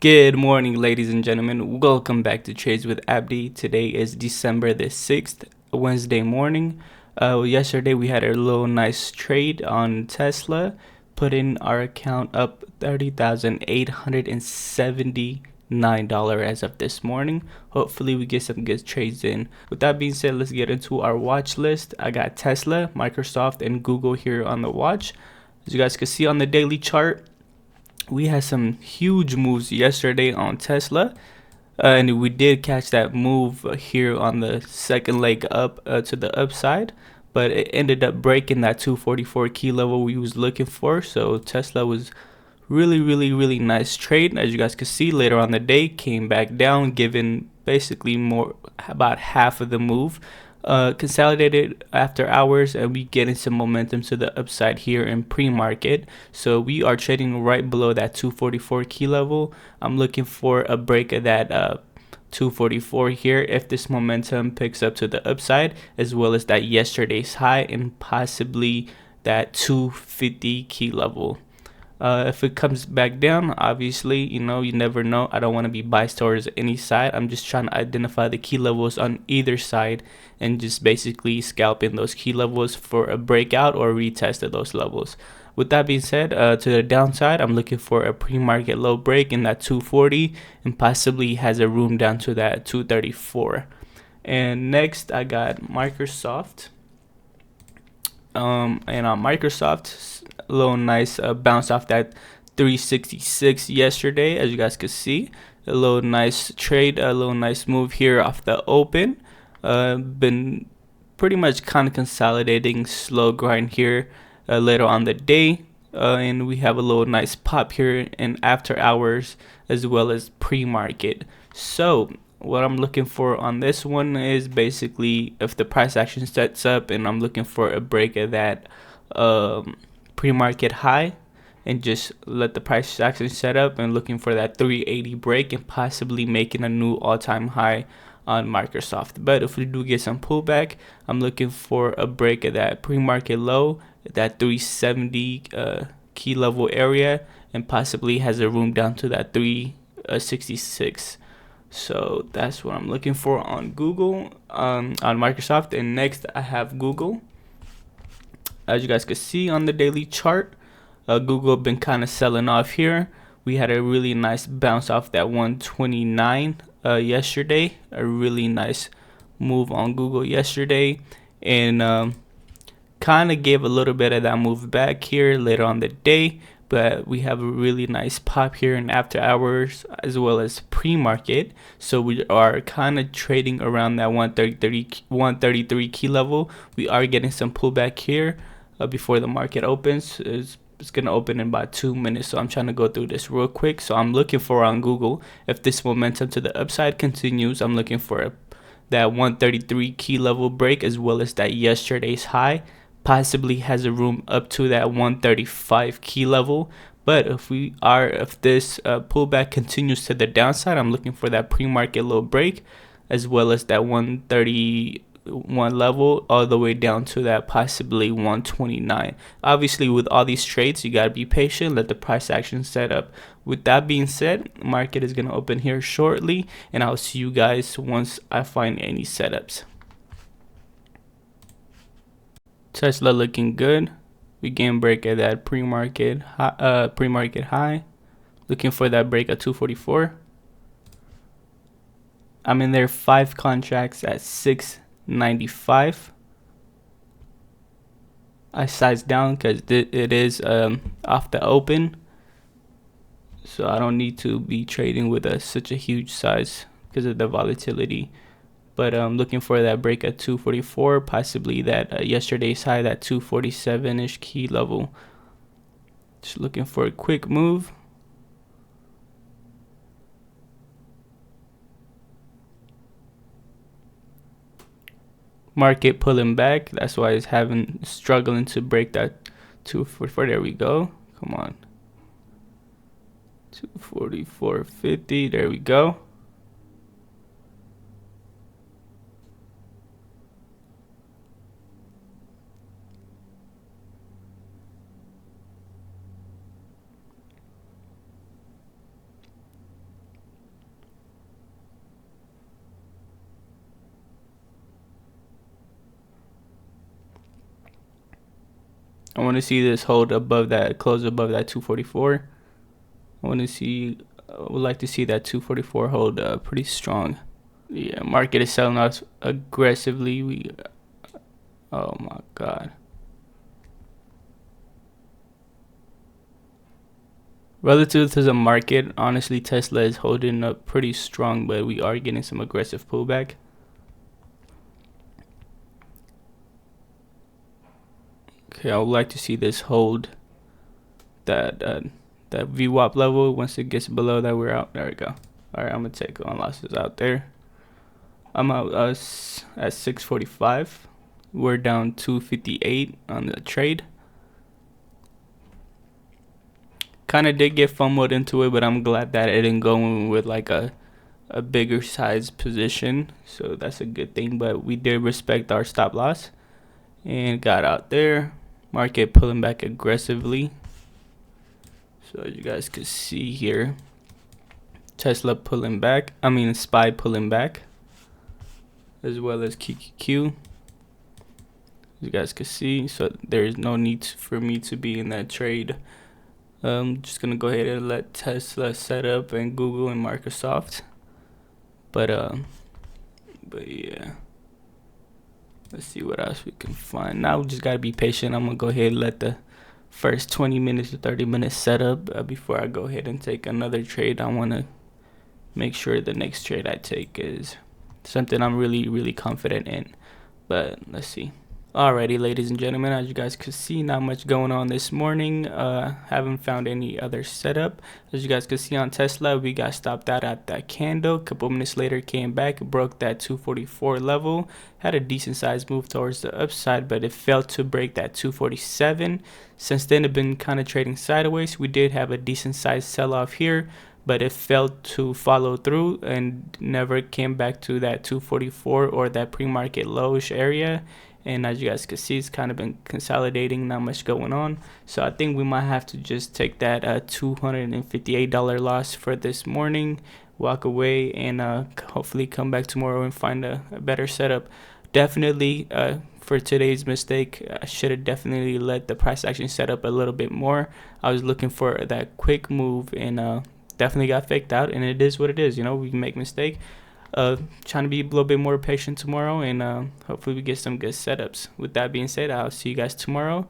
Good morning, ladies and gentlemen. Welcome back to Trades with Abdi. Today is December the 6th, Wednesday morning. Yesterday we had a little nice trade on Tesla, putting our account up $30,879 as of this morning. Hopefully we get some good trades in. With that being said, let's get into our watch list. I got Tesla, Microsoft, and Google here on the watch. As you guys can see on the daily chart, we had some huge moves yesterday on Tesla, and we did catch that move here on the second leg up to the upside, but it ended up breaking that 244 key level we was looking for. So Tesla was really nice trade. As you guys can see, later on the day came back down, giving basically more about half of the move. Consolidated after hours, and we getting some momentum to the upside here in pre-market. So we are trading right below that 244 key level. I'm looking for a break of that 244 here if this momentum picks up to the upside, as well as that yesterday's high and possibly that 250 key level. If it comes back down, obviously, you never know. I don't want to be biased towards any side. I'm just trying to identify the key levels on either side and just basically scalping those key levels for a breakout or retest of those levels. With that being said, to the downside, I'm looking for a pre-market low break in that 240 and possibly has a room down to that 234. And next, I got Microsoft. And on Microsoft, a little nice bounce off that 366 yesterday, as you guys could see. A little nice trade, a little nice move here off the open. Been pretty much kind of consolidating, slow grind here later on the day. And we have a little nice pop here in after hours as well as pre-market. So what I'm looking for on this one is basically if the price action sets up, and I'm looking for a break of that pre-market high and just let the price action set up, and looking for that 380 break and possibly making a new all-time high on Microsoft. But if we do get some pullback, I'm looking for a break of that pre-market low, that 370 key level area, and possibly has a room down to that 366. So that's what I'm looking for on Google, on Microsoft. And next I have Google. As you guys can see on the daily chart, Google been kind of selling off here. We had a really nice bounce off that 129 yesterday. A really nice move on Google yesterday, and kind of gave a little bit of that move back here later on the day. But we have a really nice pop here in after hours as well as pre-market. So we are kind of trading around that 133 key level. We are getting some pullback here before the market opens. It's going to open in about 2 minutes, so I'm trying to go through this real quick. So I'm looking for on Google, if this momentum to the upside continues, I'm looking for that 133 key level break as well as that yesterday's high. Possibly has a room up to that 135 key level. But if this pullback continues to the downside, I'm looking for that pre-market low break as well as that 131 level all the way down to that possibly 129. Obviously, with all these trades, you got to be patient, let the price action set up. With that being said, market is going to open here shortly, and I'll see you guys once I find any setups. Tesla looking good. We gain break at that pre-market high. Looking for that break at 244. I'm in there 5 contracts at 695. I sized down because it is off the open, so I don't need to be trading with such a huge size because of the volatility. But I'm looking for that break at 244, possibly that yesterday's high, that 247-ish key level. Just looking for a quick move. Market pulling back. That's why it's struggling to break that 244. There we go. Come on. 244.50. There we go. I want to see this hold above that, close above that 244. I would like to see that 244 hold pretty strong. Yeah, market is selling us aggressively. Oh my god. Relative to the market, honestly, Tesla is holding up pretty strong, but we are getting some aggressive pullback. Okay, I would like to see this hold that VWAP level. Once it gets below that, we're out. There we go. All right, I'm gonna take on losses out there. I'm out at 645. We're down 258 on the trade. Kind of did get FOMO'd into it, but I'm glad that it didn't go in with like a bigger size position, so that's a good thing. But we did respect our stop loss and got out there. Market pulling back aggressively, so as you guys can see here, Tesla pulling back, SPY pulling back, as well as QQQ, as you guys can see. So there is no need for me to be in that trade. Just gonna go ahead and let Tesla set up, and Google and Microsoft. But yeah, let's see what else we can find. Now we just gotta be patient. I'm gonna go ahead and let the first 20 minutes to 30 minutes set up before I go ahead and take another trade. I want to make sure the next trade I take is something I'm really confident in. But let's see. Alrighty, ladies and gentlemen, as you guys could see, not much going on this morning. Haven't found any other setup. As you guys could see on Tesla, we got stopped out at that candle. A couple minutes later, came back, broke that 244 level, had a decent sized move towards the upside, but it failed to break that 247. Since then, it's been kind of trading sideways. We did have a decent sized sell off here, but it failed to follow through and never came back to that 244 or that pre-market lowish area. And as you guys can see, it's kind of been consolidating, not much going on. So I think we might have to just take that $258 loss for this morning, walk away, and hopefully come back tomorrow and find a better setup. Definitely for today's mistake, I should have definitely let the price action set up a little bit more. I was looking for that quick move, and definitely got faked out, and it is what it is. You know, we can make mistake. Trying to be a little bit more patient tomorrow, and hopefully we get some good setups. With that being said, I'll see you guys tomorrow.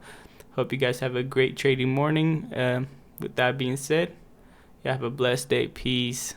Hope you guys have a great trading morning. With that being said, you have a blessed day. Peace.